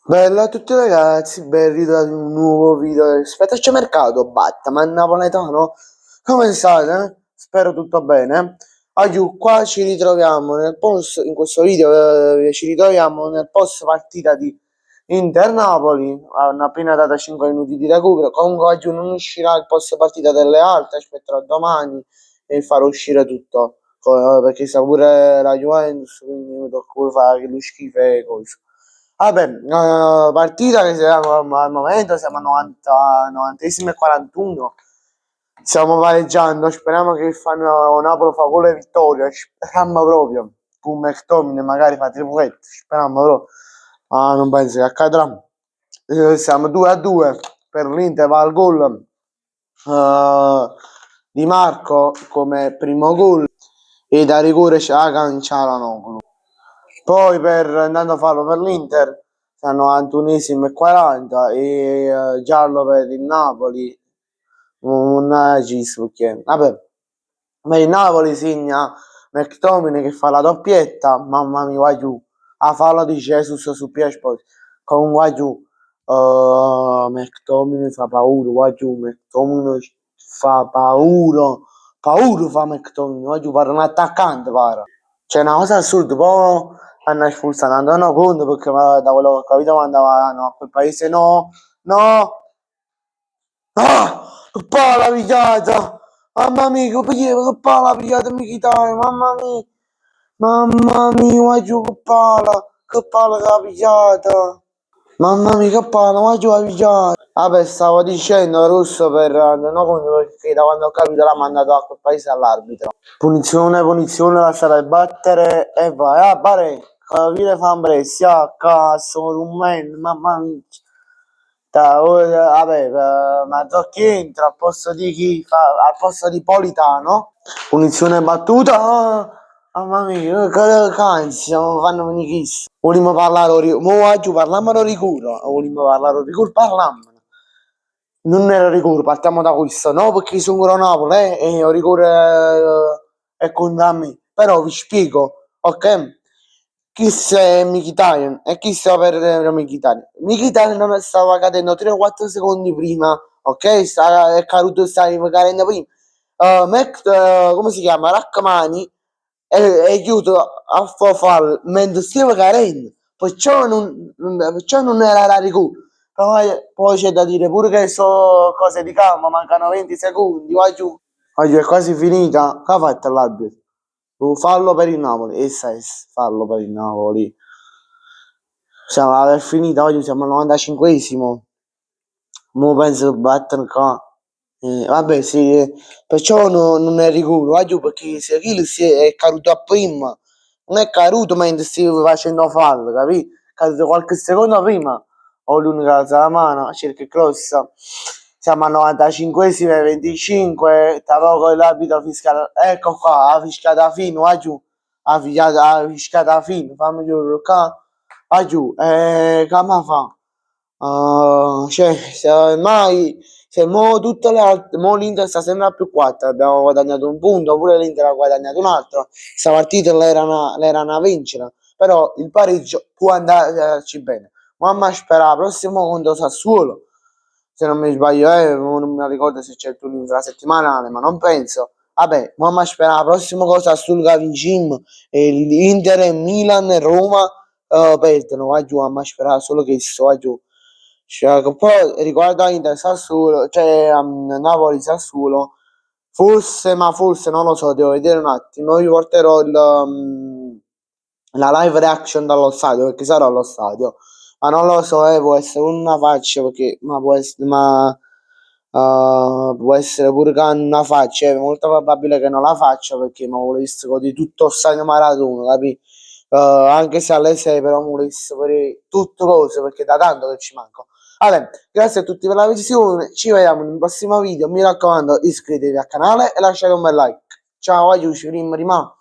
Bella a tutti ragazzi, ben ritrovati in un nuovo video di Spetaciomercato Batman napoletano. Come state? Spero tutto bene. Oggi qua ci ritroviamo in questo video ci ritroviamo nel post partita di Inter-Napoli. Hanno appena dato 5 minuti di recupero. Comunque oggi non uscirà il post partita delle altre, aspetterò domani e farò uscire tutto. Perché sta pure la Juventus, quindi mi tocca fare lo schifo e cose. Vabbè, partita che siamo al momento, siamo a 90esimo e 41. Stiamo pareggiando, speriamo che fanno Napoli fa gol e vittoria, speriamo proprio. Con McTominay magari fa triplette, speriamo proprio. Ma non penso che accadrà. Siamo 2-2 per l'Inter, va al gol Di Marco come primo gol e da rigore c'è Calhanoglu. Poi andando a farlo per l'Inter, stanno 91esimo e 40 e giallo per il Napoli, un Gisuk. Vabbè, ma il Napoli segna McTominay che fa la doppietta, mamma mia, va giù, a fallo di Jesus su PS con va giù, McTominay fa paura, va giù, McTominay fa paura fa McTominay, va giù, pare un attaccante, pare. C'è una cosa assurda, poi hanno espulsato Antonio Conte perché da quello che ho capito mandavano a quel paese, no, che palla pigliata, mamma mia, che palla pigliata Mkhitaryan, mamma mia, va giù che palla che ha pigliata, mamma mia che palla, va giù ha pigliata. Vabbè, stavo dicendo Russo per Antonio Conte perché da quando ho capito l'ha mandato a quel paese all'arbitro. Punizione, lasciare battere e vai. Ah, pare, capire fambresi, a cazzo, un men, mamma mia. Vabbè, Mazzocchi entra al posto di chi fa, al posto di Politano. Punizione battuta. Mamma mia, che ansia, fanno venire chissà. Vogliamo parlare, mo oggi parliamo di rigore, vogliamo parlare di rigore, parliamo. Non era rigore, partiamo da questo, no? Perché sono a Napoli, e il rigore è contro me. Però vi spiego, ok? Chi è Mkhitaryan e chi sta per Mkhitaryan? Mkhitaryan non stava cadendo 3-4 secondi prima, ok? È caduto, stava cadendo prima. Come si chiama? Rachmani è chiuso a farlo mentre stava cadendo, perciò non era la rigore. Poi c'è da dire pure che so cose di calma, mancano 20 secondi, vai giù. Oggi è quasi finita. Che ha fatto l'arbitro? Fallo per il Napoli, fallo per il Napoli. Siamo finita, oggi siamo al 95esimo. Mo penso che battono qua. Vabbè, sì, perciò non è rigore, va giù perché se Achille è caduto a prima, non è caduto mentre stava facendo fallo, capì? È caduto qualche secondo prima, o l'unica alza la mano, cerca il cross. Siamo al 95esimo e 25, tra poco l'arbitro fiscale, ecco qua, ha fischiato fino, va giù, ha fischiato fino, fammi giù qua, va giù, come fa? Cioè, se ormai se mo tutte le altre, mo l'Inter sta sempre a più 4, abbiamo guadagnato un punto, pure l'Inter ha guadagnato un altro, questa partita l'era una vincita, però il pareggio può andarci bene. Mamma spera la prossima contro Sassuolo, se non mi sbaglio, non mi ricordo se c'è il turno infrasettimanale, ma non penso. Vabbè, mamma spera la prossima cosa sul Gavin e l'Inter e Milan e Roma perdono, va giù, mamma spera solo che sto, va giù. Cioè, che poi riguardo a Inter Sassuolo, cioè Napoli Sassuolo, forse, ma forse non lo so, devo vedere un attimo. Vi porterò la live reaction dallo stadio perché sarò allo stadio, ma non lo so, può essere una faccia perché, ma può essere pure che una faccia, è molto probabile che non la faccia perché mi vuole visto di tutto il stadio Maradona, capì? Anche se alle 6 però mi vuole visto per tutte cose perché da tanto che ci manco. Allora, grazie a tutti per la visione, ci vediamo in un prossimo video, mi raccomando iscrivetevi al canale e lasciate un bel like. Ciao, aiuto, ci rimane.